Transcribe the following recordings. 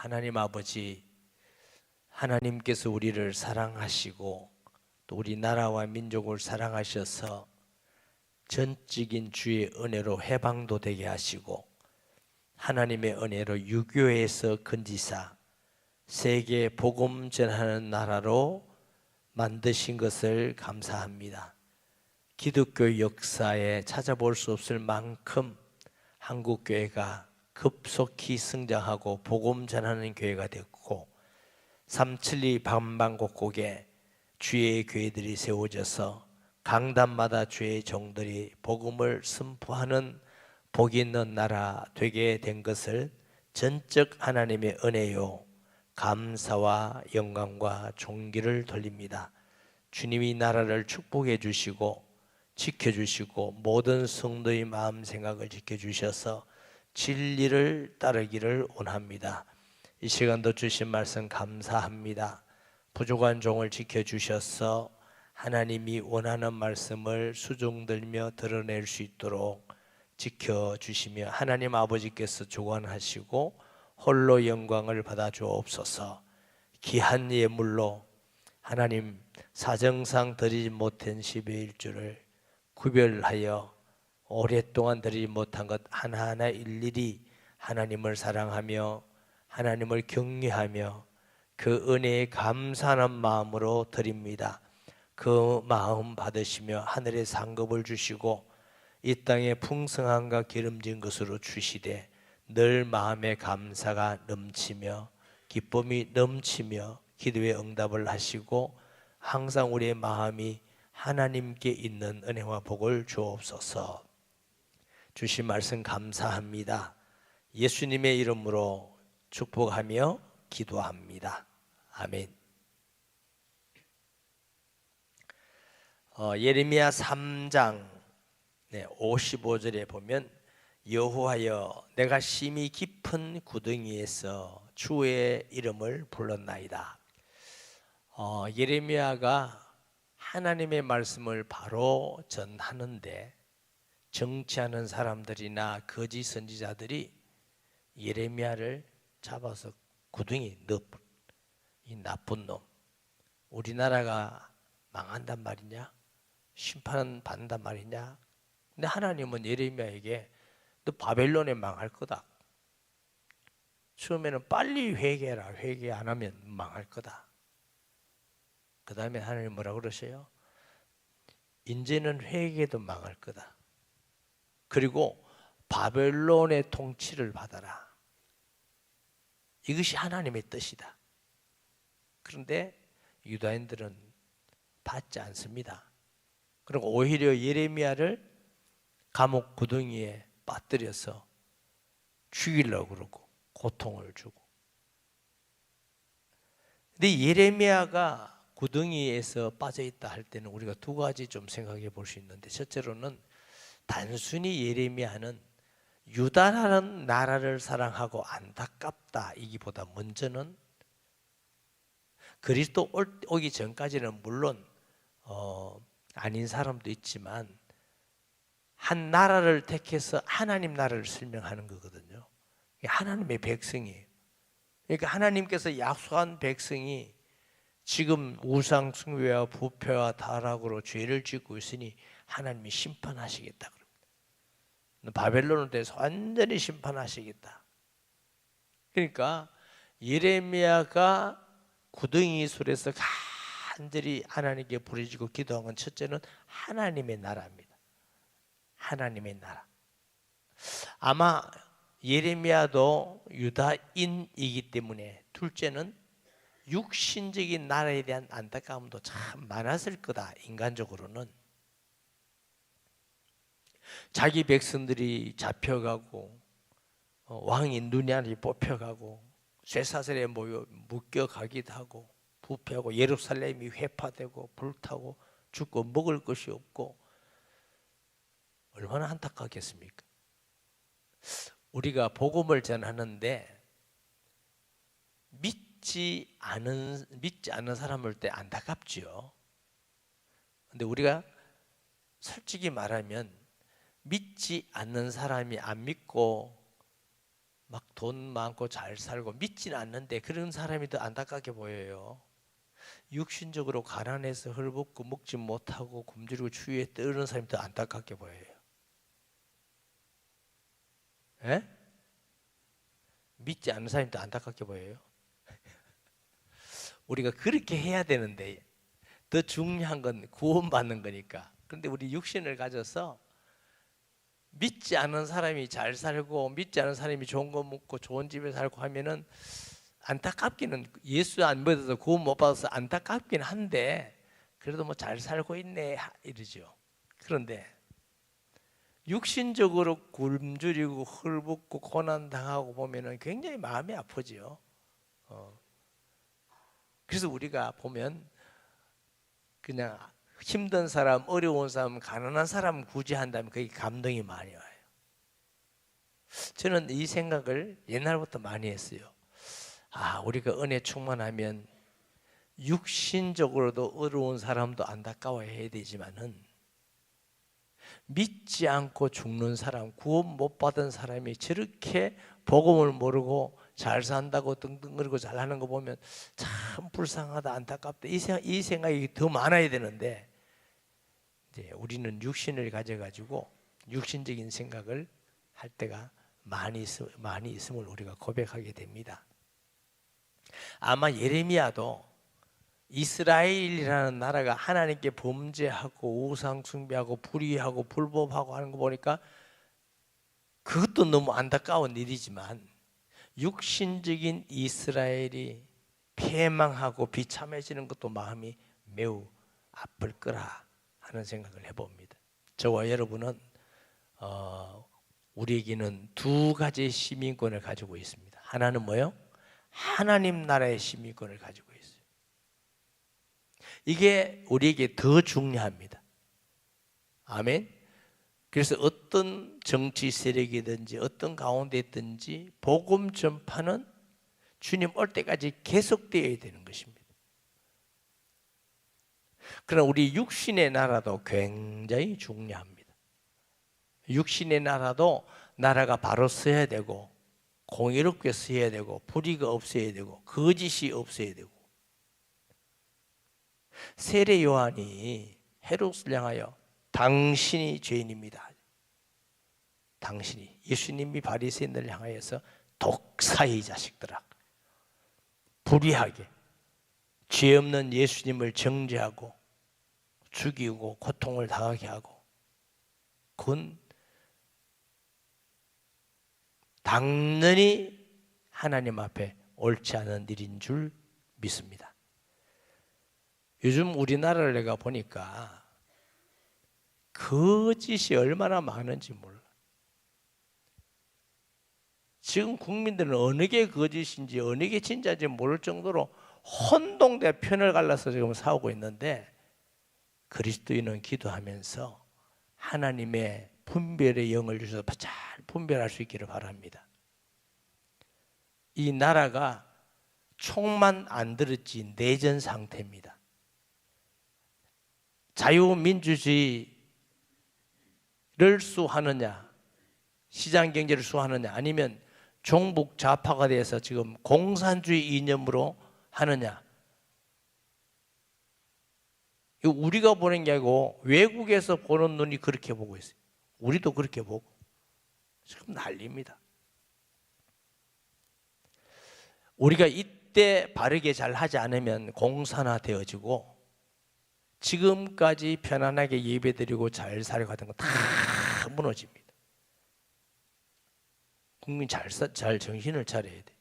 하나님 아버지, 하나님께서 우리를 사랑하시고 또 우리 나라와 민족을 사랑하셔서 전적인 주의 은혜로 해방도 되게 하시고 하나님의 은혜로 유교에서 건지사 세계 복음 전하는 나라로 만드신 것을 감사합니다. 기독교 역사에 찾아볼 수 없을 만큼 한국교회가 급속히 성장하고 복음 전하는 교회가 됐고 372 방방곡곡에 주의 교회들이 세워져서 강단마다 주의 종들이 복음을 선포하는 복이 있는 나라 되게 된 것을 전적 하나님의 은혜요 감사와 영광과 존귀를 돌립니다. 주님이 나라를 축복해 주시고 지켜주시고 모든 성도의 마음 생각을 지켜주셔서 진리를 따르기를 원합니다. 이 시간도 주신 말씀 감사합니다. 부족한 종을 지켜주셔서 하나님이 원하는 말씀을 수종들며 드러낼 수 있도록 지켜주시며 하나님 아버지께서 주관하시고 홀로 영광을 받아 주옵소서. 귀한 예물로 하나님 사정상 드리지 못한 10의 1주를 구별하여 오랫동안 드리지 못한 것 하나하나 일일이 하나님을 사랑하며 하나님을 경외하며 그 은혜에 감사하는 마음으로 드립니다. 그 마음 받으시며 하늘의 상급을 주시고 이 땅에 풍성함과 기름진 것으로 주시되 늘 마음에 감사가 넘치며 기쁨이 넘치며 기도의 응답을 하시고 항상 우리의 마음이 하나님께 있는 은혜와 복을 주옵소서. 주신 말씀 감사합니다. 예수님의 이름으로 축복하며 기도합니다. 아멘. 예레미야 3장 55절에 보면 여호와여 내가 심히 깊은 구덩이에서 주의 이름을 불렀나이다. 예레미야가 하나님의 말씀을 바로 전하는데 정치하는 사람들이나 거짓 선지자들이 예레미야를 잡아서 구덩이 넣어. 이 나쁜 놈, 우리나라가 망한단 말이냐? 심판 받는단 말이냐? 근데 하나님은 예레미야에게 너 바벨론에 망할 거다. 처음에는 빨리 회개해라. 회개 안 하면 망할 거다. 그 다음에 하나님 뭐라고 그러세요? 이제는 회개도 망할 거다. 그리고 바벨론의 통치를 받아라. 이것이 하나님의 뜻이다. 그런데 유다인들은 받지 않습니다. 그리고 오히려 예레미야를 감옥 구덩이에 빠뜨려서 죽이려고 그러고 고통을 주고. 근데 예레미야가 구덩이에서 빠져있다 할 때는 우리가 두 가지 좀 생각해 볼 수 있는데, 첫째로는 단순히 예레미야는 유다라는 나라를 사랑하고 안타깝다 이기보다 먼저는 그리스도 오기 전까지는 물론 아닌 사람도 있지만 한 나라를 택해서 하나님 나라를 설명하는 거거든요. 하나님의 백성이에요. 그러니까 하나님께서 약속한 백성이 지금 우상 숭배와 부패와 타락으로 죄를 짓고 있으니 하나님이 심판하시겠다 그럽니다. 바벨론에 대해서 완전히 심판하시겠다. 그러니까 예레미야가 구덩이 속에서 간절히 하나님께 부르짖고 기도한 건 첫째는 하나님의 나라입니다. 하나님의 나라. 아마 예레미야도 유다인이기 때문에 둘째는 육신적인 나라에 대한 안타까움도 참 많았을 거다. 인간적으로는 자기 백성들이 잡혀가고 왕이 눈이 안이 뽑혀가고 쇠사슬에 모여 묶여가기도 하고 부패하고 예루살렘이 회파되고 불타고 죽고 먹을 것이 없고 얼마나 안타깝겠습니까? 우리가 복음을 전하는데 믿지 않는 사람일 때 안타깝지요. 근데 우리가 솔직히 말하면 믿지 않는 사람이 안 믿고 막 돈 많고 잘 살고 믿지는 않는데 그런 사람이 더 안타깝게 보여요. 육신적으로 가난해서 헐벗고 먹지 못하고 굶주리고 추위에 떨는 사람이 더 안타깝게 보여요. 에? 믿지 않는 사람이 더 안타깝게 보여요. 우리가 그렇게 해야 되는데 더 중요한 건 구원받는 거니까. 그런데 우리 육신을 가져서 믿지 않은 사람이 잘 살고 믿지 않은 사람이 좋은 거 먹고 좋은 집에 살고 하면은 안타깝기는, 예수 안 믿어서 구원 못 받아서 안타깝긴 한데 그래도 뭐 잘 살고 있네 이러죠. 그런데 육신적으로 굶주리고 헐벗고 고난 당하고 보면은 굉장히 마음이 아프죠. 그래서 우리가 보면 그냥 힘든 사람, 어려운 사람, 가난한 사람 구제한다면 그게 감동이 많이 와요. 저는 이 생각을 옛날부터 많이 했어요. 아, 우리가 은혜 충만하면 육신적으로도 어려운 사람도 안타까워해야 되지만은 믿지 않고 죽는 사람, 구원 못 받은 사람이 저렇게 복음을 모르고 잘 산다고 등등거리고 잘하는 거 보면 참 불쌍하다, 안타깝다, 이 생각이 더 많아야 되는데 이제 우리는 육신을 가져가지고 육신적인 생각을 할 때가 많이 있음을 우리가 고백하게 됩니다. 아마 예레미야도 이스라엘이라는 나라가 하나님께 범죄하고 우상 숭배하고 불의하고 불법하고 하는 거 보니까 그것도 너무 안타까운 일이지만 육신적인 이스라엘이 패망하고 비참해지는 것도 마음이 매우 아플 거라 하는 생각을 해봅니다. 저와 여러분은 우리에게는 두 가지 시민권을 가지고 있습니다. 하나는 뭐예요? 하나님 나라의 시민권을 가지고 있어요. 이게 우리에게 더 중요합니다. 아멘. 그래서 어떤 정치 세력이든지 어떤 가운데 있든지 복음 전파는 주님 올 때까지 계속되어야 되는 것입니다. 그러나 우리 육신의 나라도 굉장히 중요합니다. 육신의 나라도 나라가 바로 서야 되고 공의롭게 서야 되고 불의가 없어야 되고 거짓이 없어야 되고. 세례 요한이 헤롯을 향하여 당신이 죄인입니다. 당신이, 예수님이 바리새인들을 향하여서 독사의 자식들아, 불의하게 죄 없는 예수님을 정죄하고 죽이고 고통을 당하게 하고, 그건 당연히 하나님 앞에 옳지 않은 일인 줄 믿습니다. 요즘 우리나라를 내가 보니까 거짓이 얼마나 많은지 몰라. 지금 국민들은 어느 게 거짓인지 어느 게 진짜인지 모를 정도로 혼동돼 편을 갈라서 지금 싸우고 있는데, 그리스도인은 기도하면서 하나님의 분별의 영을 주셔서 잘 분별할 수 있기를 바랍니다. 이 나라가 총만 안 들었지 내전 상태입니다. 자유민주주의를 수하느냐, 시장경제를 수하느냐, 아니면 종북 좌파가 돼서 지금 공산주의 이념으로 하느냐. 이거 우리가 보는 게 아니고 외국에서 보는 눈이 그렇게 보고 있어요. 우리도 그렇게 보고 지금 난리입니다. 우리가 이때 바르게 잘 하지 않으면 공산화되어지고 지금까지 편안하게 예배드리고 잘 살고 하던 거 다 무너집니다. 국민 잘 정신을 차려야 돼.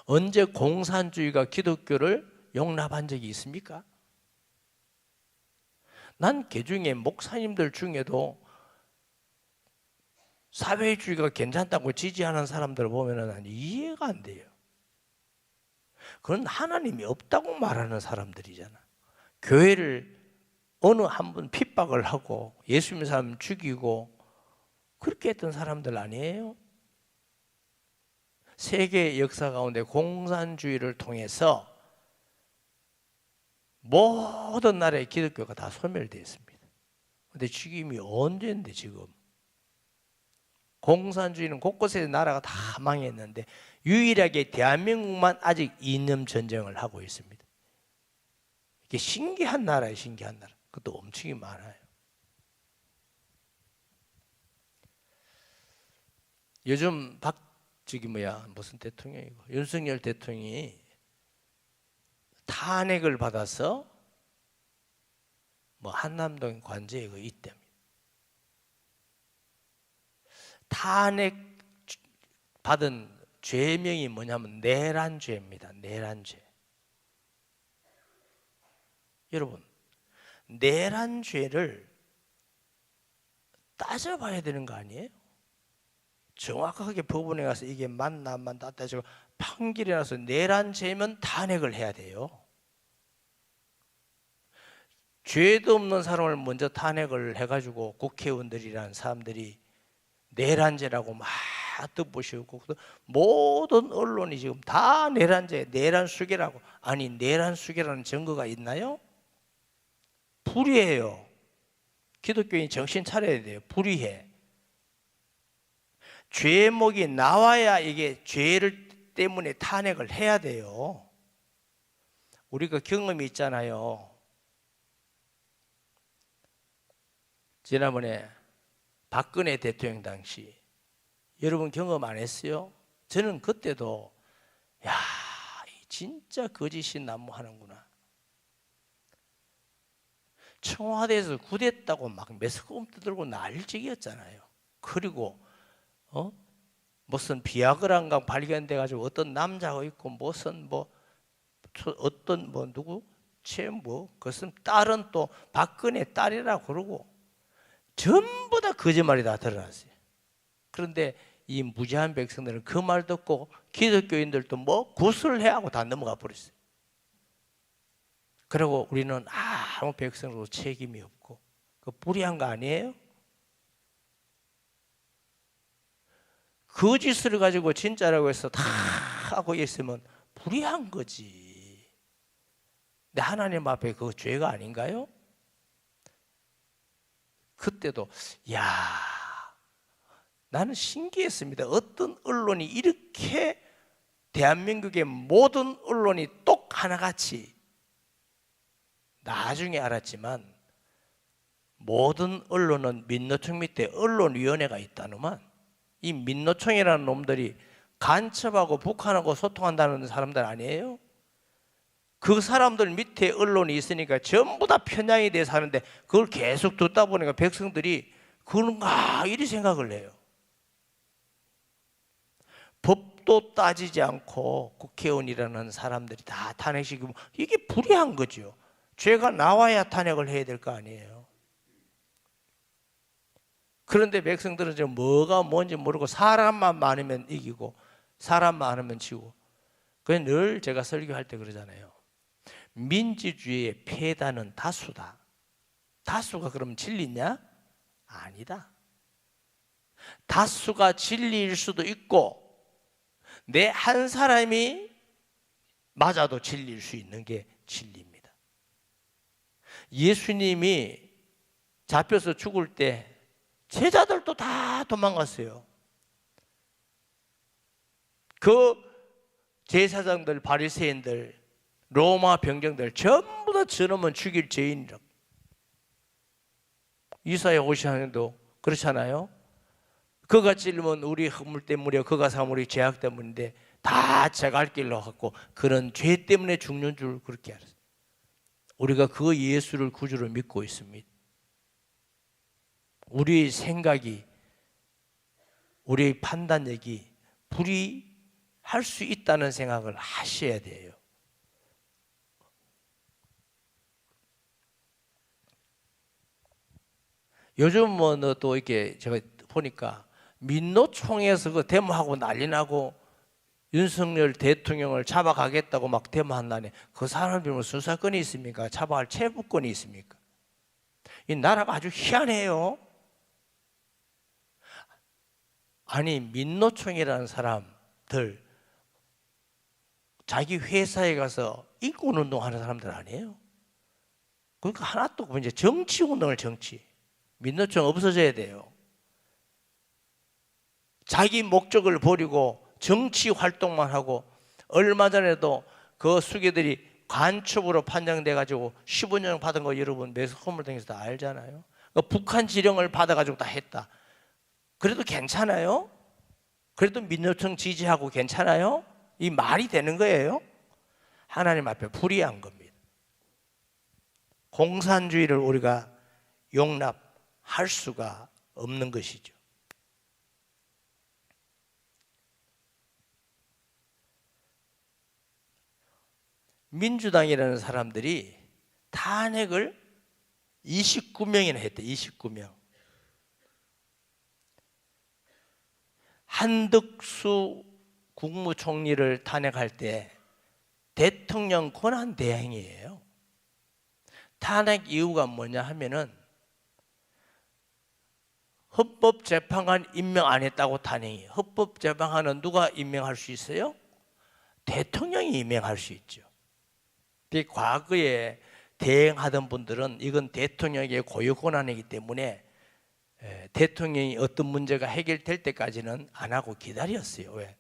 언제 공산주의가 기독교를 용납한 적이 있습니까? 난 개중에 목사님들 중에도 사회주의가 괜찮다고 지지하는 사람들을 보면 난 이해가 안 돼요. 그건 하나님이 없다고 말하는 사람들이잖아. 교회를 어느 한 번 핍박을 하고 예수 믿는 사람 죽이고 그렇게 했던 사람들 아니에요? 세계 역사 가운데 공산주의를 통해서 모든 나라의 기독교가 다 소멸되어 있습니다. 그런데 죽임이 언제인데 지금 공산주의는 곳곳에 나라가 다 망했는데 유일하게 대한민국만 아직 이념 전쟁을 하고 있습니다. 이게 신기한 나라예요. 신기한 나라. 그것도 엄청 많아요. 요즘 무슨 대통령이고 윤석열 대통령이 탄핵을 받아서 뭐 한남동 관제에 그 있답니다. 탄핵 받은 죄명이 뭐냐면 내란죄입니다. 내란죄. 여러분, 내란죄를 따져봐야 되는 거 아니에요? 정확하게 법원에 가서 이게 맞나 안 맞나 따지고 판결이 나서 내란죄면 탄핵을 해야 돼요. 죄도 없는 사람을 먼저 탄핵을 해가지고 국회의원들이라는 사람들이 내란죄라고 막 뜻보시고 모든 언론이 지금 다 내란죄, 내란수계라고. 아니, 내란수계라는 증거가 있나요? 불의해요. 기독교인 정신 차려야 돼요. 불의해. 죄목이 나와야 이게 죄를 때문에 탄핵을 해야 돼요. 우리가 경험이 있잖아요. 지난번에 박근혜 대통령 당시 여러분 경험 안 했어요? 저는 그때도 야, 진짜 거짓이 난무하는구나. 청와대에서 구됐다고 막 메스꺼움 들고 난리치기였잖아요. 그리고 무슨 비아그라인가 발견돼 가지고 어떤 남자가 있고 무슨 어떤 누구 그것은 딸은 또 박근혜 딸이라고 그러고 전부 다 거짓말이 다 드러났어요. 그런데 이 무지한 백성들은 그 말 듣고 기독교인들도 구슬을 해 하고 다 넘어가 버렸어요. 그리고 우리는 아무 백성으로 책임이 없고 그 불의한 거 아니에요? 거짓을 가지고 진짜라고 해서 다 하고 있으면 불의한 거지. 근데 하나님 앞에 그 죄가 아닌가요? 그때도 나는 신기했습니다. 어떤 언론이 이렇게 대한민국의 모든 언론이 똑 하나같이, 나중에 알았지만 모든 언론은 민노총 밑에 언론위원회가 있다누만 이 민노총이라는 놈들이 간첩하고 북한하고 소통한다는 사람들 아니에요? 그 사람들 밑에 언론이 있으니까 전부 다 편향이 돼서 하는데 그걸 계속 듣다 보니까 백성들이 그런가 이리 생각을 해요. 법도 따지지 않고 국회의원이라는 사람들이 다 탄핵시키면 이게 불의한 거죠. 죄가 나와야 탄핵을 해야 될 거 아니에요. 그런데 백성들은 지금 뭐가 뭔지 모르고 사람만 많으면 이기고 사람 많으면 지고. 그래서 늘 제가 설교할 때 그러잖아요. 민주주의의 패단은 다수다. 다수가 그럼 진리냐? 아니다. 다수가 진리일 수도 있고 내 한 사람이 맞아도 진리일 수 있는 게 진리입니다. 예수님이 잡혀서 죽을 때 제자들도 다 도망갔어요. 그 제사장들, 바리새인들, 로마 병정들 전부 다 저놈은 죽일 죄인이라고. 이사야 50장에도 그렇잖아요. 그가 찔리면 우리 허물 때문이요 그가 사물이 죄악 때문인데 다 제갈 길로 갔고 그런 죄 때문에 죽는 줄 그렇게 알았어요. 우리가 그 예수를 구주로 믿고 있습니다. 우리의 생각이, 우리의 판단력이 불의할 수 있다는 생각을 하셔야 돼요. 요즘 또 이렇게 제가 보니까 민노총에서 그 데모하고 난리 나고 윤석열 대통령을 잡아가겠다고 막 데모한다니 그 사람들은 무슨 수사권이 있습니까? 잡아갈 체포권이 있습니까? 이 나라가 아주 희한해요. 아니 민노총이라는 사람들 자기 회사에 가서 인권운동하는 사람들 아니에요? 그러니까 하나 또 이제 정치운동을 민노총 없어져야 돼요. 자기 목적을 버리고 정치 활동만 하고, 얼마 전에도 그 수괴들이 간첩으로 판정돼 가지고 15년 받은 거 여러분 매스컴을 통해서 다 알잖아요. 북한 지령을 받아 가지고 다 했다. 그래도 괜찮아요? 그래도 민노총 지지하고 괜찮아요? 이 말이 되는 거예요? 하나님 앞에 불의한 겁니다. 공산주의를 우리가 용납할 수가 없는 것이죠. 민주당이라는 사람들이 탄핵을 29명이나 했대. 29명. 한덕수 국무총리를 탄핵할 때 대통령 권한 대행이에요. 탄핵 이유가 뭐냐 하면은 헌법재판관 임명 안 했다고 탄핵이에요. 헌법재판관은 누가 임명할 수 있어요? 대통령이 임명할 수 있죠. 과거에 대행하던 분들은 이건 대통령의 고유 권한이기 때문에 대통령이 어떤 문제가 해결될 때까지는 안 하고 기다렸어요. 왜?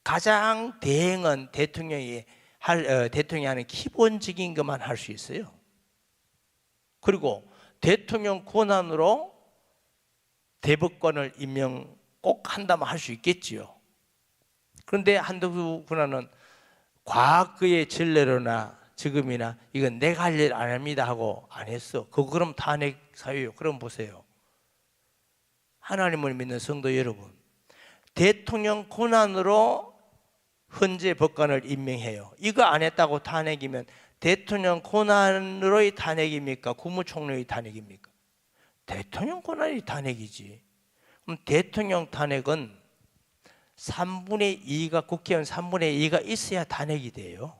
가장 대행은 대통령이 하는 기본적인 것만 할 수 있어요. 그리고 대통령 권한으로 대법관을 임명 꼭 한다면 할 수 있겠지요. 그런데 한덕수 권한은 과거의 전례로나 지금이나 이건 내가 할 일 안 합니다 하고 안 했어. 그럼 탄핵 사유예요. 그럼 보세요. 하나님을 믿는 성도 여러분, 대통령 권한으로 헌재 법관을 임명해요. 이거 안 했다고 탄핵이면 대통령 권한으로의 탄핵입니까? 국무총리의 탄핵입니까? 대통령 권한이 탄핵이지. 그럼 대통령 탄핵은 3분의 2가 국회의원 3분의 2가 있어야 탄핵이 돼요.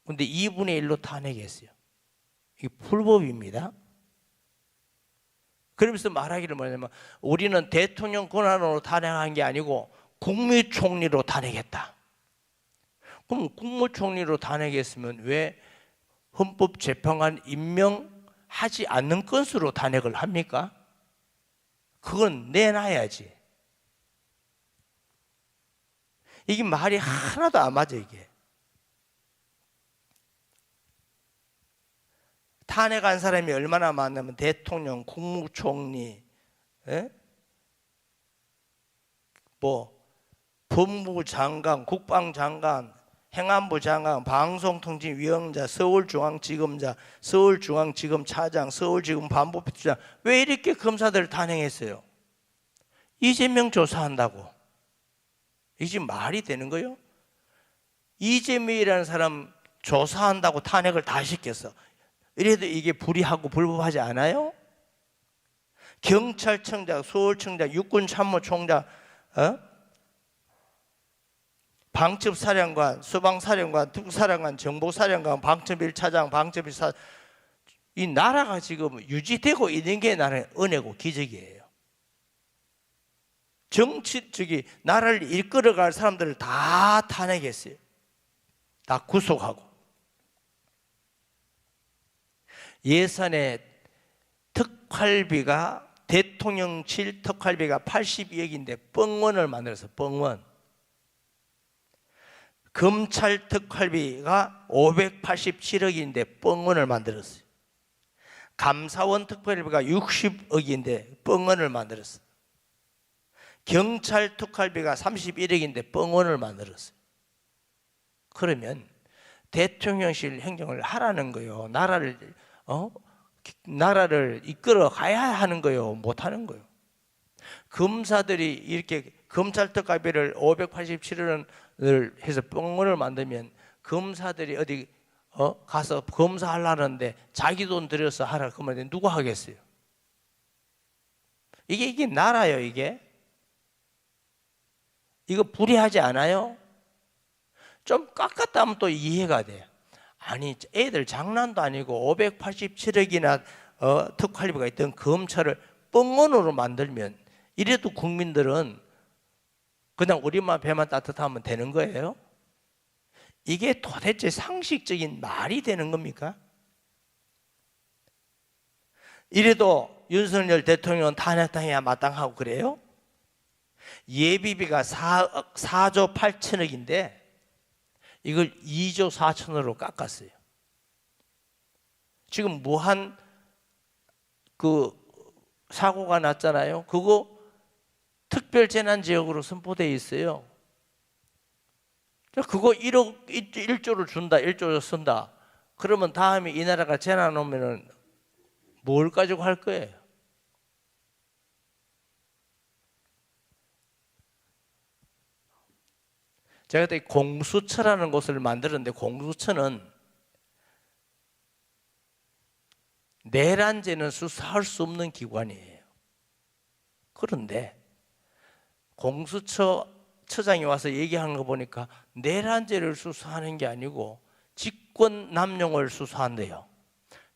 그런데 2분의 1로 탄핵했어요. 이게 불법입니다. 그러면서 말하기를 뭐냐면 우리는 대통령 권한으로 탄핵한 게 아니고 국무총리로 탄핵했다. 그럼 국무총리로 탄핵했으면 왜 헌법재판관 임명하지 않는 건수로 탄핵을 합니까? 그건 내놔야지. 이게 말이 하나도 안 맞아. 이게 탄핵한 사람이 얼마나 많냐면 대통령, 국무총리, 법무부 장관, 국방장관, 행안부 장관, 방송통신위원장, 서울중앙지검장, 서울중앙지검차장, 서울지검반부피장. 왜 이렇게 검사들을 탄핵했어요? 이재명 조사한다고. 이게 말이 되는 거예요? 이재명이라는 사람 조사한다고 탄핵을 다 시켰어. 이래도 이게 불의하고 불법하지 않아요? 경찰청장, 서울청장, 육군참모총장, 방첩사령관, 소방사령관, 특사령관, 정보사령관, 방첩1차장, 방첩1사, 이 나라가 지금 유지되고 있는 게 나는 은혜고 기적이에요. 나라를 이끌어갈 사람들을 다 탄핵했어요. 다 구속하고. 예산의 특활비가 대통령실 특활비가 82억인데 뻥원을 만들어서 뻥원. 검찰 특활비가 587억인데 뻥원을 만들었어요. 감사원 특활비가 60억인데 뻥원을 만들었어요. 경찰 특활비가 31억인데 뻥원을 만들었어요. 그러면 대통령실 행정을 하라는 거예요. 나라를 이끌어 가야 하는 거예요. 못 하는 거예요. 검사들이 이렇게 검찰 특활비를 587원을 해서 뻥원을 만들면 검사들이 어디 가서 검사하려는데 자기 돈 들여서 하라 그러면 누가 하겠어요? 이게 나라예요. 이거 불의하지 않아요? 좀 깎았다 하면 또 이해가 돼요. 아니 애들 장난도 아니고 587억이나 특활비가 있던 검찰을 뻥원으로 만들면 이래도 국민들은 그냥 우리만 배만 따뜻하면 되는 거예요? 이게 도대체 상식적인 말이 되는 겁니까? 이래도 윤석열 대통령은 탄핵당해야 마땅하고 그래요? 예비비가 4조 8천억인데 이걸 2조 4천억으로 깎았어요. 지금 무한 그 사고가 났잖아요. 그거 특별재난지역으로 선포되어 있어요. 그거 1조를 준다, 1조를 쓴다. 그러면 다음에 이 나라가 재난 오면은 뭘 가지고 할 거예요? 제가 그때 공수처라는 곳을 만들었는데, 공수처는 내란죄는 수사할 수 없는 기관이에요. 그런데 공수처장이 와서 얘기하는 거 보니까 내란죄를 수사하는 게 아니고 직권남용을 수사한대요.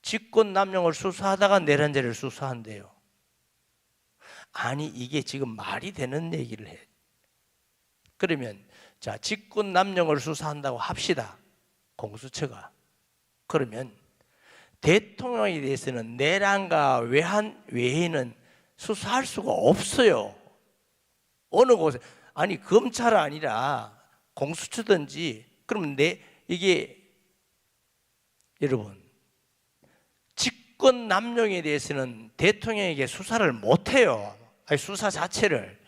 직권남용을 수사하다가 내란죄를 수사한대요. 아니, 이게 지금 말이 되는 얘기를 해요. 그러면 자, 직권남용을 수사한다고 합시다. 공수처가. 그러면 대통령에 대해서는 내란과 외에는 수사할 수가 없어요. 어느 곳에. 아니, 검찰 아니라 공수처든지. 그러면 이게 여러분, 직권남용에 대해서는 대통령에게 수사를 못해요. 아니, 수사 자체를.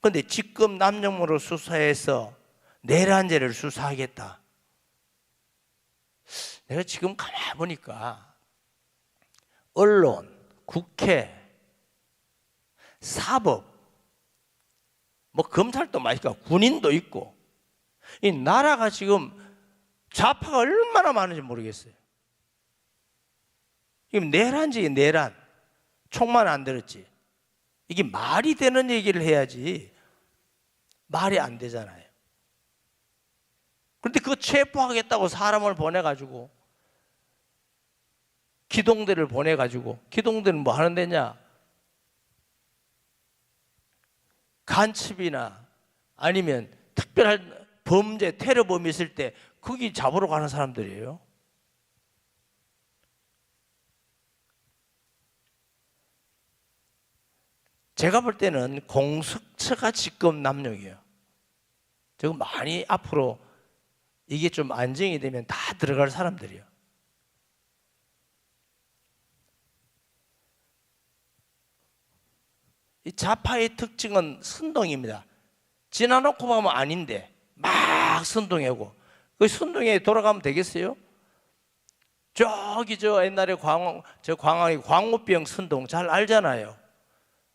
그런데 직권남용으로 수사해서 내란죄를 수사하겠다. 내가 지금 가만히 보니까 언론, 국회, 사법, 뭐 검찰도 많으니까 군인도 있고, 이 나라가 지금 좌파가 얼마나 많은지 모르겠어요. 지금 내란지, 내란. 총만 안 들었지. 이게 말이 되는 얘기를 해야지. 말이 안 되잖아요. 그런데 그거 체포하겠다고 사람을 보내가지고, 기동대를 보내가지고, 기동대는 뭐 하는 데냐? 간첩이나 아니면 특별한 범죄, 테러범이 있을 때 거기 잡으러 가는 사람들이에요. 제가 볼 때는 공수처가 직권남용이에요. 저거 많이 앞으로 이게 좀 안정이 되면 다 들어갈 사람들이에요. 이 좌파의 특징은 선동입니다. 지나놓고 보면 아닌데 막 선동하고, 그 선동에 돌아가면 되겠어요? 저기 저 옛날에 광안이 광우병 선동 잘 알잖아요.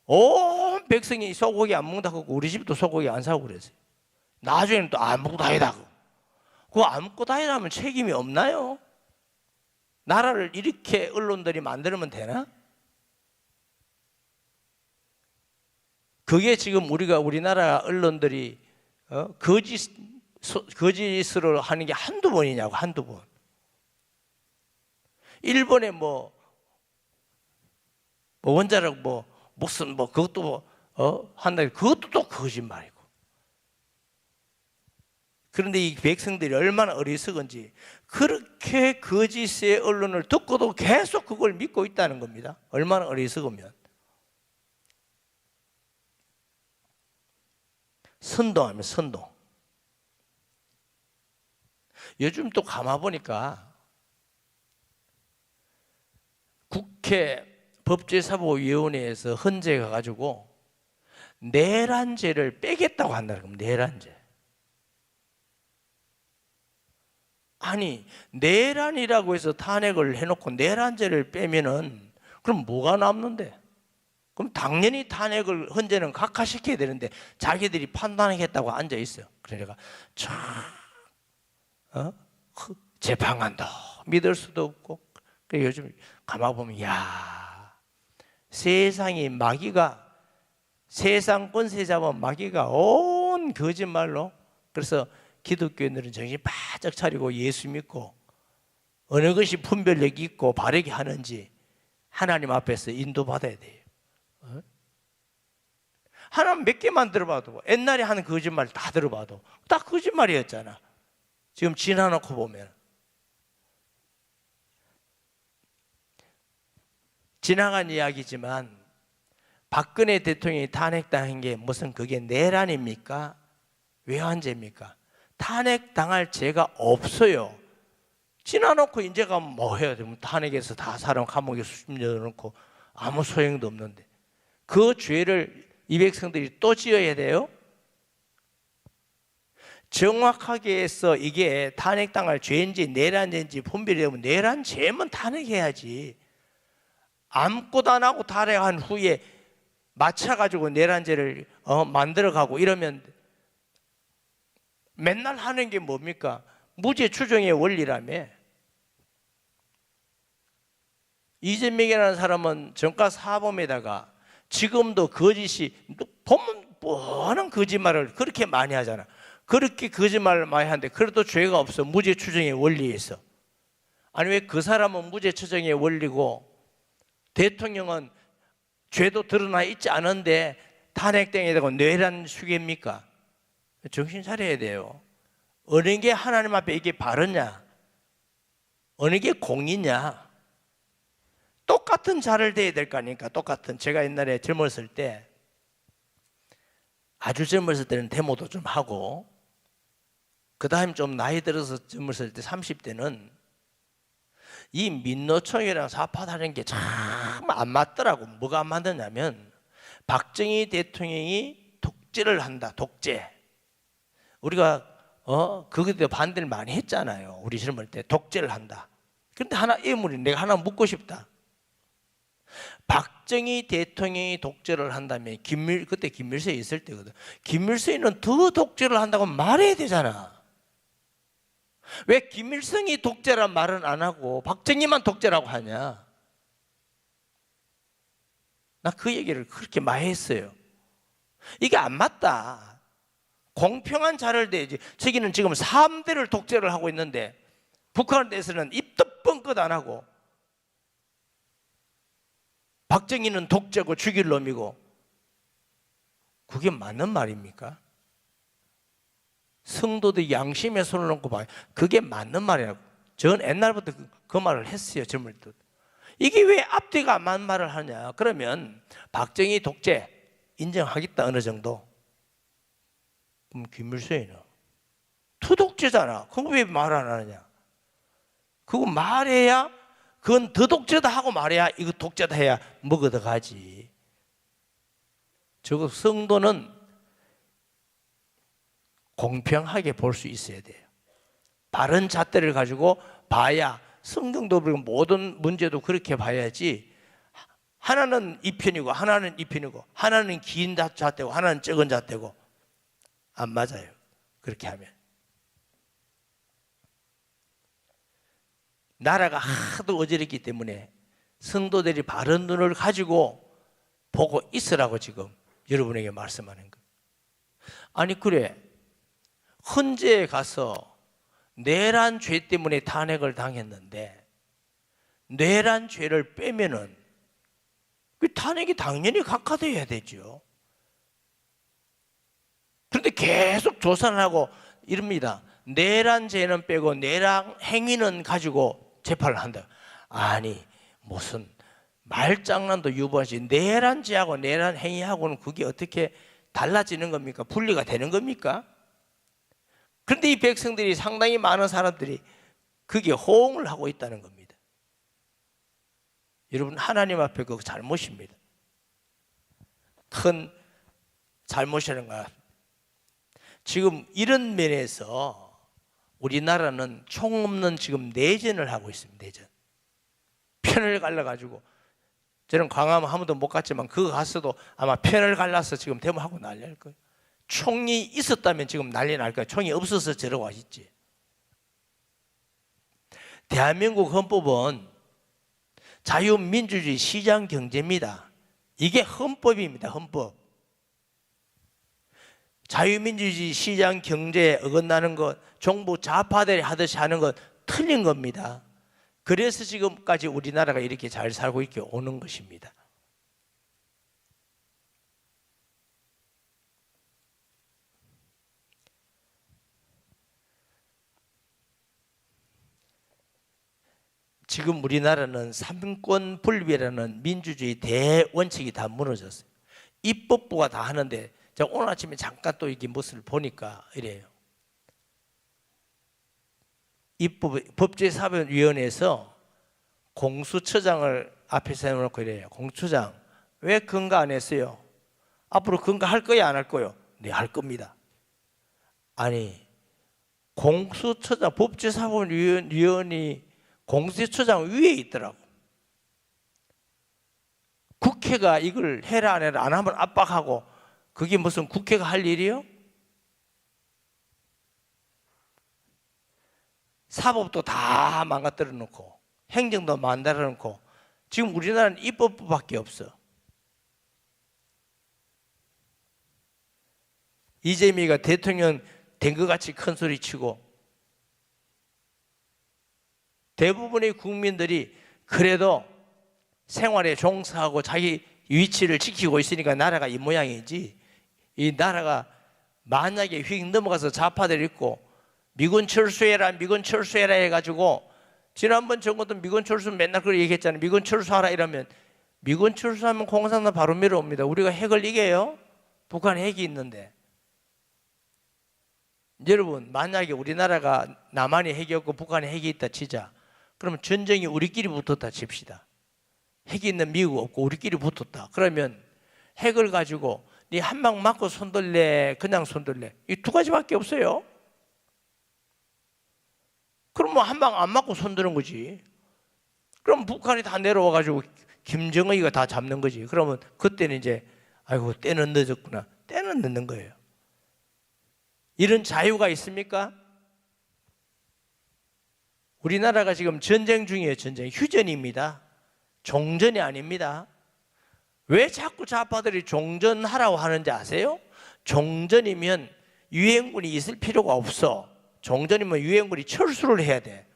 온 백성이 소고기 안 먹는다고 우리 집도 소고기 안 사고 그랬어요. 나중에는 또 안 먹고 다니다고. 그거 안 먹고 다니라면 책임이 없나요? 나라를 이렇게 언론들이 만들면 되나? 그게 지금 우리나라 언론들이 거짓으로 하는 게 한두 번이냐고, 한두 번. 일본에 원자력 무슨 그것도 한다, 그것도 또 거짓말이고. 그런데 이 백성들이 얼마나 어리석은지 그렇게 거짓의 언론을 듣고도 계속 그걸 믿고 있다는 겁니다. 얼마나 어리석으면. 선동하면 선동. 요즘 또 가만 보니까 국회 법제사법위원회에서 헌재 가가지고 내란죄를 빼겠다고 한다는 겁니다. 내란죄. 아니, 내란이라고 해서 탄핵을 해놓고 내란죄를 빼면은 그럼 뭐가 남는데? 그럼 당연히 탄핵을 헌재는 각하시켜야 되는데 자기들이 판단하겠다고 앉아 있어요. 그러니까 재판관도 믿을 수도 없고. 요즘 가만 보면 세상이 마귀가, 세상 권세 잡은 마귀가 온 거짓말로. 그래서 기독교인들은 정신 바짝 차리고 예수 믿고 어느 것이 분별력이 있고 바르게 하는지 하나님 앞에서 인도받아야 돼요. 하나님 몇 개만 들어봐도, 옛날에 하는 거짓말 다 들어봐도 다 거짓말이었잖아. 지금 지나놓고 보면. 지나간 이야기지만 박근혜 대통령이 탄핵당한 게 무슨 그게 내란입니까? 외환죄입니까? 탄핵당할 죄가 없어요. 지나놓고 이제 가면 뭐 해야 돼? 탄핵해서 다 사람 감옥에 수십 년 넣어놓고 아무 소용도 없는데 그 죄를 이 백성들이 또 지어야 돼요? 정확하게 해서 이게 탄핵당할 죄인지 내란죄인지 분별이 되면 내란죄면 탄핵해야지. 아무것도 안 하고 탄핵한 후에 맞춰가지고 내란죄를 만들어가고 이러면 맨날 하는 게 뭡니까? 무죄 추정의 원리라며. 이재명이라는 사람은 정가 사범에다가 지금도 거짓이 보면 뻔한 거짓말을 그렇게 많이 하잖아. 그렇게 거짓말을 많이 하는데 그래도 죄가 없어. 무죄 추정의 원리에 있어. 아니 왜 그 사람은 무죄 추정의 원리고 대통령은 죄도 드러나 있지 않은데 탄핵당해도 내란 수괴입니까? 정신 차려야 돼요. 어느 게 하나님 앞에 이게 바르냐? 어느 게 공이냐? 똑같은 자를 대해야 될 거 아닙니까? 똑같은. 제가 옛날에 젊었을 때 아주 젊었을 때는 데모도 좀 하고 그 다음에 좀 나이 들어서 젊었을 때 30대는 이 민노총이랑 사파다는 게 참 안 맞더라고. 뭐가 안 맞느냐면 박정희 대통령이 독재를 한다. 독재. 우리가 그것도 반대를 많이 했잖아요. 우리 젊을 때 독재를 한다. 그런데 하나 예물이 내가 하나 묻고 싶다. 박정희 대통령이 독재를 한다면 그때 김일성이 있을 때거든. 김일성이는 더 독재를 한다고 말해야 되잖아. 왜 김일성이 독재란 말은 안 하고 박정희만 독재라고 하냐? 나 그 얘기를 그렇게 많이 했어요. 이게 안 맞다. 공평한 자를 대야지. 저기는 지금 3대를 독재를 하고 있는데 북한에 대해서는 입도 뻥끗 안 하고 박정희는 독재고 죽일 놈이고 그게 맞는 말입니까? 성도들 양심에 손을 놓고 봐요. 그게 맞는 말이라고. 전 옛날부터 그 말을 했어요. 젊을 때. 이게 왜 앞뒤가 안 맞는 말을 하냐? 그러면 박정희 독재 인정하겠다 어느 정도. 그럼 김일성이는 투독재잖아. 그거 왜 말 안 하느냐? 그거 말해야 그건 더 독재다 하고 말해야 이거 독재다 해야 먹어도 가지. 저거 성도는 공평하게 볼 수 있어야 돼요. 바른 잣대를 가지고 봐야 성경도 그리고 모든 문제도 그렇게 봐야지. 하나는 이 편이고 하나는 이 편이고 하나는 긴 잣대고 하나는 적은 잣대고 안 맞아요. 그렇게 하면 나라가 하도 어지럽기 때문에 성도들이 바른 눈을 가지고 보고 있으라고 지금 여러분에게 말씀하는 거예요. 아니 그래 헌재에 가서 내란 죄 때문에 탄핵을 당했는데 내란 죄를 빼면은 그 탄핵이 당연히 각하돼야 되죠. 그런데 계속 조사를 하고 이럽니다. 내란 죄는 빼고 내란 행위는 가지고 재판을 한다. 아니 무슨 말장난도 유발시 내란 죄하고 내란 행위하고는 그게 어떻게 달라지는 겁니까? 분리가 되는 겁니까? 그런데 이 백성들이 상당히 많은 사람들이 그게 호응을 하고 있다는 겁니다. 여러분 하나님 앞에 그거 잘못입니다. 큰 잘못이라는 거야. 지금 이런 면에서 우리나라는 총 없는 지금 내전을 하고 있습니다. 내전. 편을 갈라가지고 저는 광화문 한 번도 못 갔지만 그거 갔어도 아마 편을 갈라서 지금 데모하고 난리 날 거예요. 총이 있었다면 지금 난리 날 거예요. 총이 없어서 저러고 하셨지. 대한민국 헌법은 자유민주주의 시장경제입니다. 이게 헌법입니다. 헌법. 자유민주주의 시장경제에 어긋나는 것, 정부 좌파들이 하듯이 하는 것 틀린 겁니다. 그래서 지금까지 우리나라가 이렇게 잘 살고 있게 오는 것입니다. 지금 우리나라는 삼권 분립이라는 민주주의 대원칙이 다 무너졌어요. 입법부가 다 하는데 제가 오늘 아침에 잠깐 또 이게 모습을 보니까 이래요. 법제사법위원회에서 공수처장을 앞에 세워놓고 이래요. 공수처장 왜 근거 안 했어요? 앞으로 근거할 거야 안 할 거요? 네, 할 겁니다. 아니 공수처장 법제사법위원이 공수처장 위에 있더라고. 국회가 이걸 해라 안 해라 안 하면 압박하고 그게 무슨 국회가 할 일이요? 사법도 다 망가뜨려 놓고 행정도 만들어 놓고 지금 우리나라는 입법부밖에 없어. 이재명이가 대통령 된 것 같이 큰 소리 치고 대부분의 국민들이 그래도 생활에 종사하고 자기 위치를 지키고 있으니까 나라가 이 모양이지, 이 나라가 만약에 휙 넘어가서 좌파들 있고 미군 철수해라 미군 철수해라 해가지고 지난번 정부도 미군 철수 맨날 그렇게 얘기했잖아요. 미군 철수하라 이러면 미군 철수하면 공산당 바로 밀어옵니다. 우리가 핵을 이겨요? 북한에 핵이 있는데. 여러분 만약에 우리나라가 남한이 핵이 없고 북한에 핵이 있다 치자. 그러면 전쟁이 우리끼리 붙었다 칩시다. 핵이 있는 미국 없고 우리끼리 붙었다. 그러면 핵을 가지고 네 한 방 맞고 손들래 그냥 손들래 이 두 가지밖에 없어요. 그럼 뭐 한 방 안 맞고 손드는 거지. 그럼 북한이 다 내려와 가지고 김정은이가 다 잡는 거지. 그러면 그때는 이제 아이고 때는 늦었구나. 때는 늦는 거예요. 이런 자유가 있습니까? 우리나라가 지금 전쟁 중이에요. 전쟁. 휴전입니다. 종전이 아닙니다. 왜 자꾸 좌파들이 종전하라고 하는지 아세요? 종전이면 유엔군이 있을 필요가 없어. 종전이면 유엔군이 철수를 해야 돼.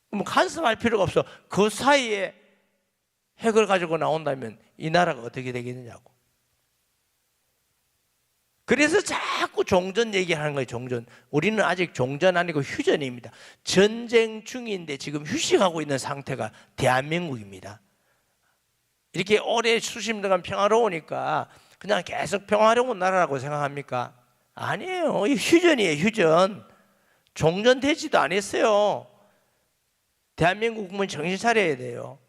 그럼 간섭할 필요가 없어. 그 사이에 핵을 가지고 나온다면 이 나라가 어떻게 되겠느냐고. 그래서 자꾸 종전 얘기하는 거예요. 종전. 우리는 아직 종전 아니고 휴전입니다. 전쟁 중인데 지금 휴식하고 있는 상태가 대한민국입니다. 이렇게 오래 수십 년간 평화로우니까 그냥 계속 평화로운 나라라고 생각합니까? 아니에요. 이 휴전이에요. 휴전. 종전 되지도 않았어요. 대한민국 국민 정신 차려야 돼요.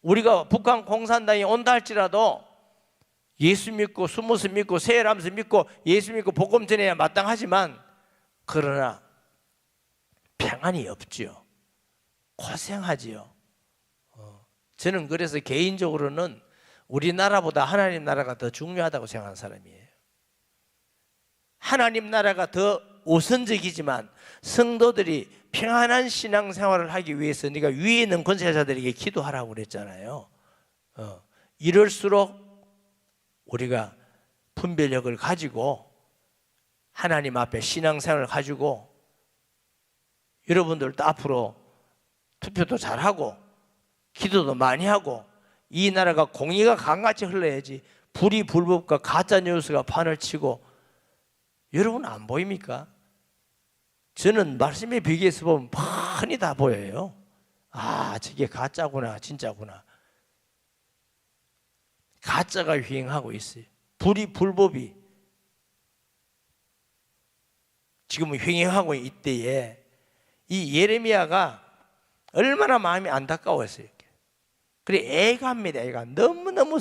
우리가 북한 공산당이 온다 할지라도 예수 믿고 수모스 믿고 세례하면서 믿고 예수 믿고 복음 전해야 마땅하지만 그러나 평안이 없지요. 고생하지요. 저는 그래서 개인적으로는 우리나라보다 하나님 나라가 더 중요하다고 생각하는 사람이에요. 하나님 나라가 더 우선적이지만 성도들이 평안한 신앙생활을 하기 위해서 네가 위에 있는 권세자들에게 기도하라고 그랬잖아요. 이럴수록 우리가 분별력을 가지고 하나님 앞에 신앙생활을 가지고 여러분들도 앞으로 투표도 잘하고 기도도 많이 하고 이 나라가 공의가 강같이 흘러야지. 불이 불법과 가짜 뉴스가 판을 치고 여러분 안 보입니까? 저는 말씀에 비교해서 보면 뻔히 다 보여요. 아, 저게 가짜구나 진짜구나. 가짜가 휘행하고 있어요. 불법이 지금 휘행하고 있때에 이 예레미야가 얼마나 마음이 안타까웠어요. 그래 애가입니다. 애가 너무너무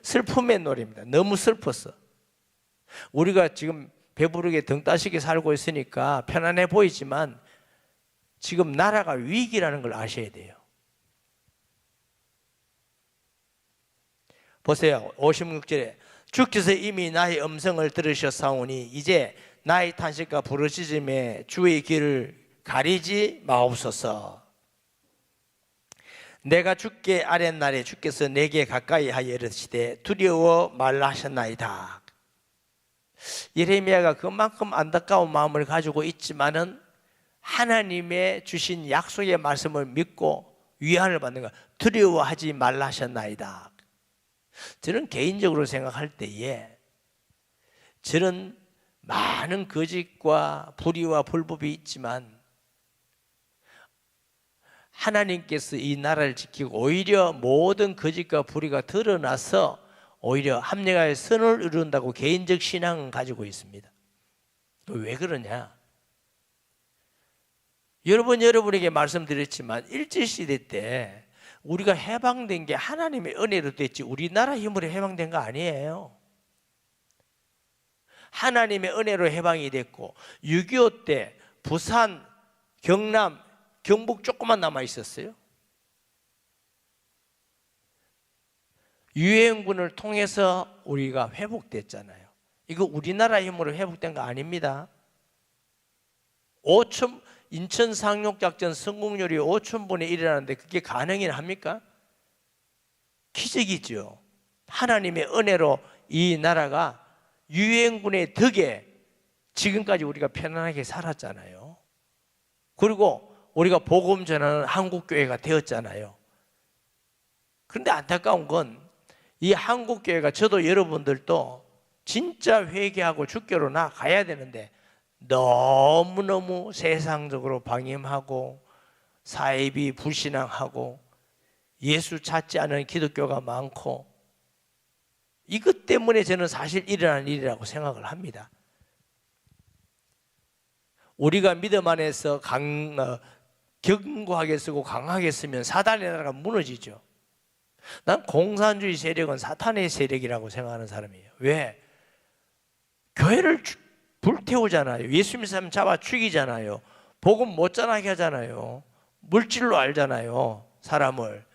슬픔의 노래입니다. 너무 슬펐어. 우리가 지금 배부르게 등 따시게 살고 있으니까 편안해 보이지만 지금 나라가 위기라는 걸 아셔야 돼요. 보세요. 56절에 주께서 이미 나의 음성을 들으셨사오니 이제 나의 탄식과 부르짖음에 주의 귀를 가리지 마옵소서. 내가 죽게 아랫날에 주께서 내게 가까이 하여 이르시되 두려워 말라 하셨나이다. 예레미야가 그만큼 안타까운 마음을 가지고 있지만은 하나님의 주신 약속의 말씀을 믿고 위안을 받는 것, 두려워하지 말라 하셨나이다. 저는 개인적으로 생각할 때에 저는 많은 거짓과 불의와 불법이 있지만 하나님께서 이 나라를 지키고 오히려 모든 거짓과 불의가 드러나서 오히려 합리화의 선을 이룬다고 개인적 신앙은 가지고 있습니다. 왜 그러냐? 여러분에게 말씀드렸지만 일제시대 때 우리가 해방된 게 하나님의 은혜로 됐지 우리나라 힘으로 해방된 거 아니에요. 하나님의 은혜로 해방이 됐고 6.25 때 부산, 경남, 경북 조금만 남아 있었어요. 유엔군을 통해서 우리가 회복됐잖아요. 이거 우리나라 힘으로 회복된 거 아닙니다. 인천 상륙작전 성공률이 5,000분의 1이라는데 그게 가능이나 합니까? 기적이죠. 하나님의 은혜로 이 나라가 유엔군의 덕에 지금까지 우리가 편안하게 살았잖아요. 그리고 우리가 복음 전하는 한국교회가 되었잖아요. 그런데 안타까운 건 이 한국교회가 저도 여러분들도 진짜 회개하고 주교로 나가야 되는데 너무너무 세상적으로 방임하고 사이비 불신앙하고 예수 찾지 않은 기독교가 많고 이것 때문에 저는 사실 일어난 일이라고 생각을 합니다. 우리가 믿음 안에서 견고하게 쓰고 강하게 쓰면 사단의 나라가 무너지죠. 난 공산주의 세력은 사탄의 세력이라고 생각하는 사람이에요. 왜? 교회를 불태우잖아요. 예수 믿는 사람 잡아 죽이잖아요. 복음 못 전하게 하잖아요. 물질로 알잖아요. 사람을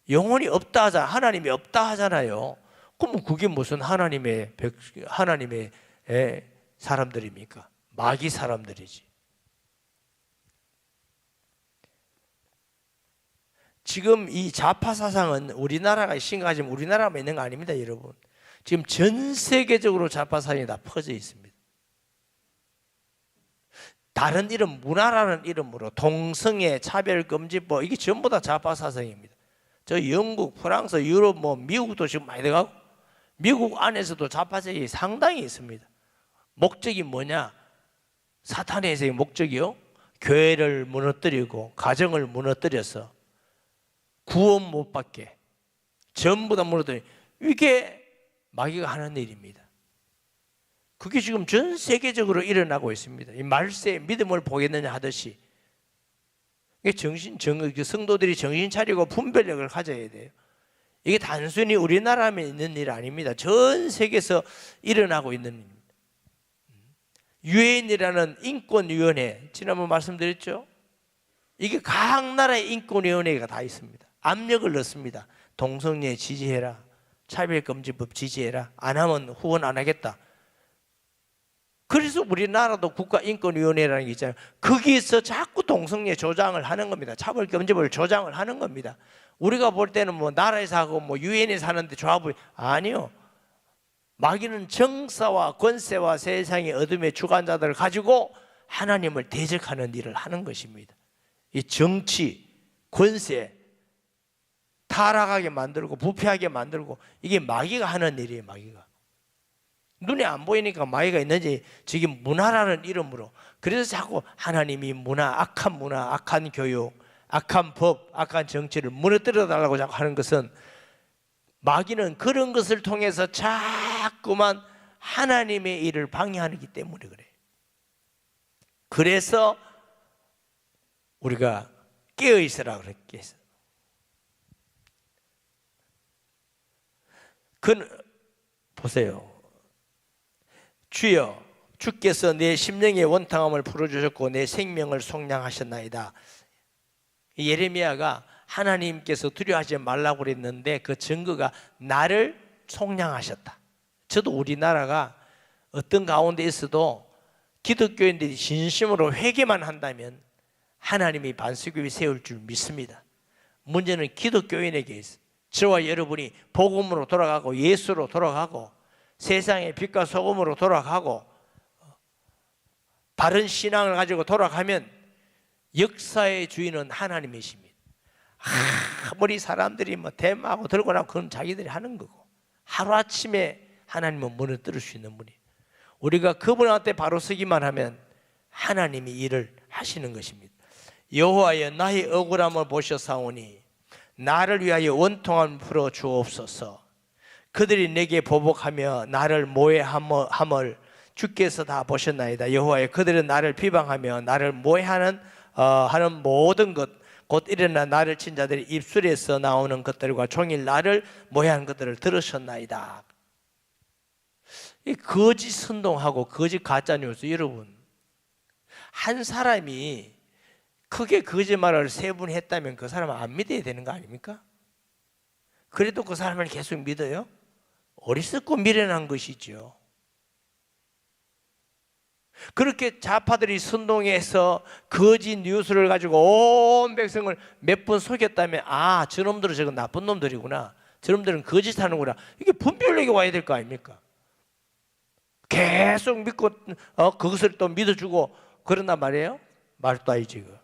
영혼이 없다 하잖아. 하나님이 없다 하잖아요. 그럼 그게 무슨 하나님의 사람들입니까? 마귀 사람들이지. 지금 이 좌파 사상은 우리나라가 심각하지만 우리나라만 있는 거 아닙니다, 여러분. 지금 전 세계적으로 좌파 사상이 다 퍼져 있습니다. 다른 이름, 문화라는 이름으로 동성애, 차별금지법 이게 전부 다 좌파 사상입니다. 저 영국, 프랑스, 유럽, 미국도 지금 많이 들어가고 미국 안에서도 좌파적이 상당히 있습니다. 목적이 뭐냐? 사탄의 목적이요? 교회를 무너뜨리고 가정을 무너뜨려서 구원 못 받게 전부 다 무너뜨리고 이게 마귀가 하는 일입니다. 그게 지금 전 세계적으로 일어나고 있습니다. 이 말세에 믿음을 보겠느냐 하듯이 성도들이 정신 차리고 분별력을 가져야 돼요. 이게 단순히 우리나라에 있는 일 아닙니다. 전 세계에서 일어나고 있는 일입니다. 유엔이라는 인권위원회 지난번 말씀드렸죠. 이게 각 나라의 인권위원회가 다 있습니다. 압력을 넣습니다. 동성애 지지해라, 차별금지법 지지해라, 안 하면 후원 안 하겠다. 그래서 우리나라도 국가인권위원회라는 게 있잖아요. 거기서 자꾸 동성애 조장을 하는 겁니다. 차별금지법을 조장을 하는 겁니다. 우리가 볼 때는 나라에서 하고 유엔에서 하는데 조합을 아니요. 마귀는 정사와 권세와 세상의 어둠의 주관자들을 가지고 하나님을 대적하는 일을 하는 것입니다. 이 정치, 권세 타락하게 만들고 부패하게 만들고 이게 마귀가 하는 일이에요. 마귀가 눈에 안 보이니까 마귀가 있는지 지금 문화라는 이름으로 그래서 자꾸 하나님이 문화, 악한 교육, 악한 법, 악한 정치를 무너뜨려 달라고 자꾸 하는 것은 마귀는 그런 것을 통해서 자꾸만 하나님의 일을 방해하기 때문에 그래요. 그래서 우리가 깨어있으라 그랬겠어요. 보세요. 주여 주께서 내 심령의 원탕함을 풀어주셨고 내 생명을 속량하셨나이다. 예레미야가 하나님께서 두려워하지 말라고 그랬는데 그 증거가 나를 속량하셨다. 저도 우리나라가 어떤 가운데 있어도 기독교인들이 진심으로 회개만 한다면 하나님이 반석교회 세울 줄 믿습니다. 문제는 기독교인에게 있어요. 저와 여러분이 복음으로 돌아가고 예수로 돌아가고 세상의 빛과 소금으로 돌아가고 바른 신앙을 가지고 돌아가면 역사의 주인은 하나님이십니다. 아무리 사람들이 대마하고 들고 나면 그건 자기들이 하는 거고 하루아침에 하나님은 무너뜨릴 수 있는 분이에요. 우리가 그분한테 바로 서기만 하면 하나님이 일을 하시는 것입니다. 여호와여 나의 억울함을 보셨사오니 나를 위하여 원통함을 풀어 주옵소서. 그들이 내게 보복하며 나를 모해함을 주께서 다 보셨나이다. 여호와여, 그들은 나를 비방하며 나를 모해하는 하는 모든 것, 곧 일어나 나를 친 자들이 입술에서 나오는 것들과 종일 나를 모해하는 것들을 들으셨나이다. 이 거짓 선동하고 거짓 가짜 뉴스, 여러분, 한 사람이 크게 거짓말을 3번 했다면 그 사람은 안 믿어야 되는 거 아닙니까? 그래도 그 사람을 계속 믿어요? 어리석고 미련한 것이죠. 그렇게 좌파들이 선동해서 거짓 뉴스를 가지고 온 백성을 몇 번 속였다면, 아, 저놈들은 저건 나쁜 놈들이구나, 저놈들은 거짓하는구나, 이게 분별력이 와야 될 거 아닙니까? 계속 믿고 그것을 또 믿어주고 그런단 말이에요? 말도 아니지 지금.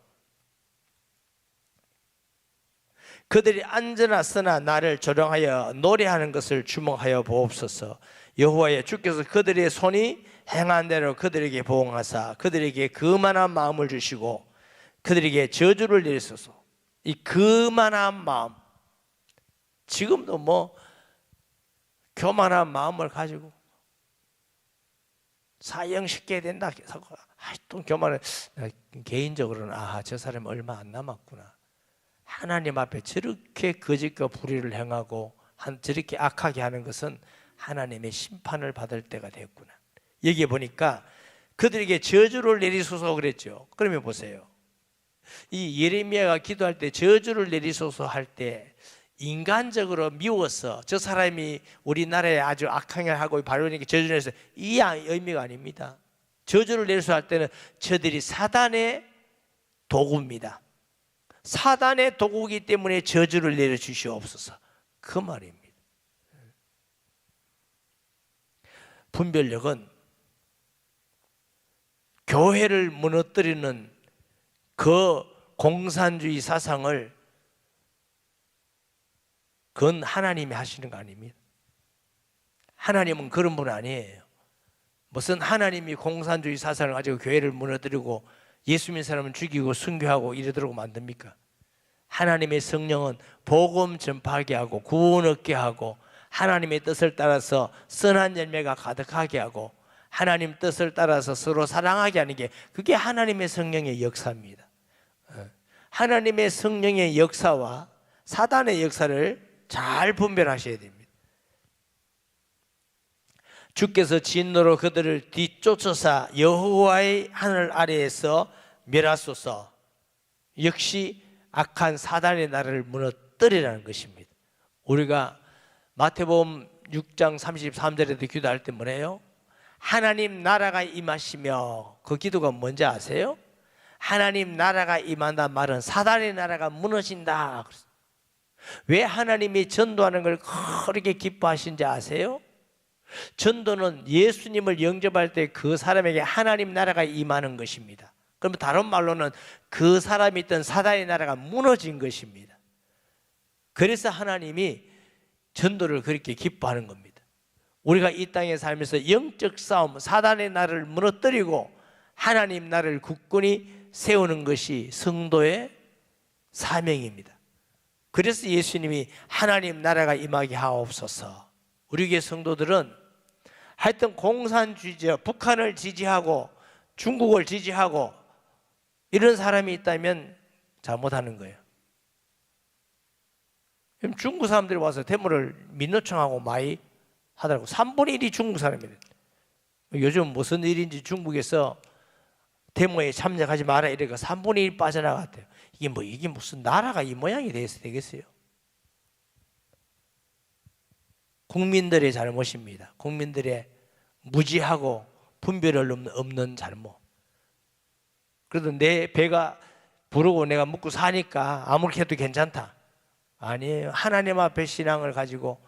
그들이 앉으나 서나 나를 조롱하여 노래하는 것을 주목하여 보옵소서. 여호와여, 주께서 그들의 손이 행한 대로 그들에게 보응하사 그들에게 그만한 마음을 주시고 그들에게 저주를 내리소서. 이 그만한 마음, 지금도 뭐 교만한 마음을 가지고 사형시켜야 된다 해서 또 교만을, 개인적으로는 저 사람이 얼마 안 남았구나, 하나님 앞에 저렇게 거짓과 불의를 행하고 저렇게 악하게 하는 것은 하나님의 심판을 받을 때가 됐구나. 여기에 보니까 그들에게 저주를 내리소서 그랬죠. 그러면 보세요, 이 예레미야가 기도할 때 저주를 내리소서 할 때 인간적으로 미워서 저 사람이 우리나라에 아주 악하게 하고 바로니까 저주를 내서 이 의미가 아닙니다. 저주를 내리소서 할 때는 저들이 사단의 도구입니다. 사단의 도구이기 때문에 저주를 내려주시옵소서, 그 말입니다. 분별력은 교회를 무너뜨리는 그 공산주의 사상을, 그건 하나님이 하시는 거 아닙니다. 하나님은 그런 분 아니에요. 무슨 하나님이 공산주의 사상을 가지고 교회를 무너뜨리고 예수 믿는 사람은 죽이고 순교하고 이러도록 만듭니까? 하나님의 성령은 복음 전파하게 하고 구원 얻게 하고 하나님의 뜻을 따라서 선한 열매가 가득하게 하고 하나님 뜻을 따라서 서로 사랑하게 하는 게, 그게 하나님의 성령의 역사입니다. 하나님의 성령의 역사와 사단의 역사를 잘 분별하셔야 됩니다. 주께서 진노로 그들을 뒤쫓으사 여호와의 하늘 아래에서 멸하소서. 역시 악한 사단의 나라를 무너뜨리라는 것입니다. 우리가 마태복음 6장 33절에도 기도할 때 뭐래요? 하나님 나라가 임하시며, 그 기도가 뭔지 아세요? 하나님 나라가 임한다 말은 사단의 나라가 무너진다. 왜 하나님이 전도하는 걸 그렇게 기뻐하신지 아세요? 전도는 예수님을 영접할 때 그 사람에게 하나님 나라가 임하는 것입니다. 그러면 다른 말로는 그 사람이 있던 사단의 나라가 무너진 것입니다. 그래서 하나님이 전도를 그렇게 기뻐하는 겁니다. 우리가 이 땅에 살면서 영적 싸움, 사단의 나라를 무너뜨리고 하나님 나라를 굳건히 세우는 것이 성도의 사명입니다. 그래서 예수님이 하나님 나라가 임하게 하옵소서. 우리 교회 성도들은 하여튼 공산주의자, 북한을 지지하고 중국을 지지하고 이런 사람이 있다면 잘못하는 거예요. 중국 사람들이 와서 데모를 민노총하고 많이 하더라고. 3분의 1이 중국 사람이래요. 요즘 무슨 일인지 중국에서 데모에 참여하지 마라 이래가 3분의 1 빠져나갔대요. 이게 무슨 나라가 이 모양이 돼서 되겠어요? 국민들의 잘못입니다. 국민들의 무지하고 분별을 없는 잘못. 그래도 내 배가 부르고 내가 먹고 사니까 아무렇게 해도 괜찮다. 아니에요. 하나님 앞에 신앙을 가지고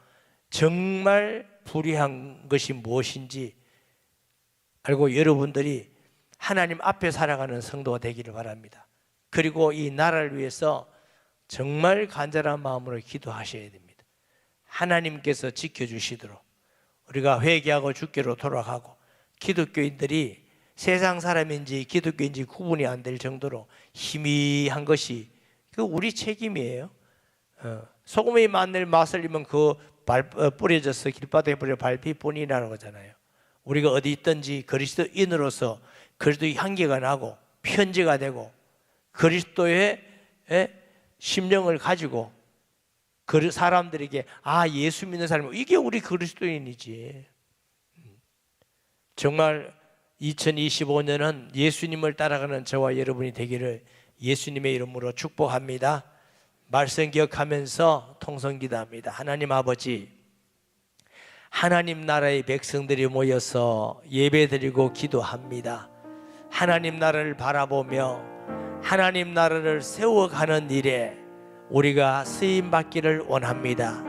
정말 불의한 것이 무엇인지 알고 여러분들이 하나님 앞에 살아가는 성도가 되기를 바랍니다. 그리고 이 나라를 위해서 정말 간절한 마음으로 기도하셔야 됩니다. 하나님께서 지켜주시도록 우리가 회개하고 주께로 돌아가고 기독교인들이 세상 사람인지 기독교인지 구분이 안 될 정도로 희미한 것이 그 우리 책임이에요. 소금이 마늘 맛을 입으면 그 뿌려져서 길바닥에 뿌려 밟힐뿐이라는 거잖아요. 우리가 어디 있든지 그리스도인으로서 그리스도의 향기가 나고 편지가 되고 그리스도의 심령을 가지고 사람들에게 예수 믿는 사람, 이게 우리 그리스도인이지. 정말 2025년은 예수님을 따라가는 저와 여러분이 되기를 예수님의 이름으로 축복합니다. 말씀 기억하면서 통성기도합니다. 하나님 아버지, 하나님 나라의 백성들이 모여서 예배드리고 기도합니다. 하나님 나라를 바라보며 하나님 나라를 세워가는 일에 우리가 쓰임받기를 원합니다.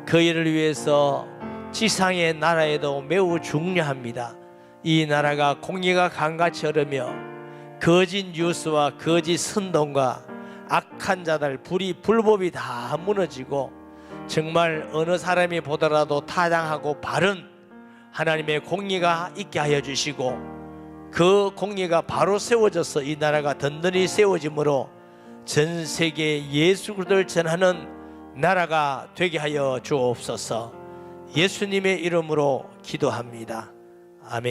그 일을 위해서 지상의 나라에도 매우 중요합니다. 이 나라가 공의가 강같이 흐르며 거짓 뉴스와 거짓 선동과 악한 자들, 불법이 다 무너지고 정말 어느 사람이 보더라도 타당하고 바른 하나님의 공의가 있게 하여 주시고 그 공의가 바로 세워져서 이 나라가 든든히 세워짐으로 전 세계에 예수 그리스도를 전하는 나라가 되게 하여 주옵소서. 예수님의 이름으로 기도합니다. 아멘.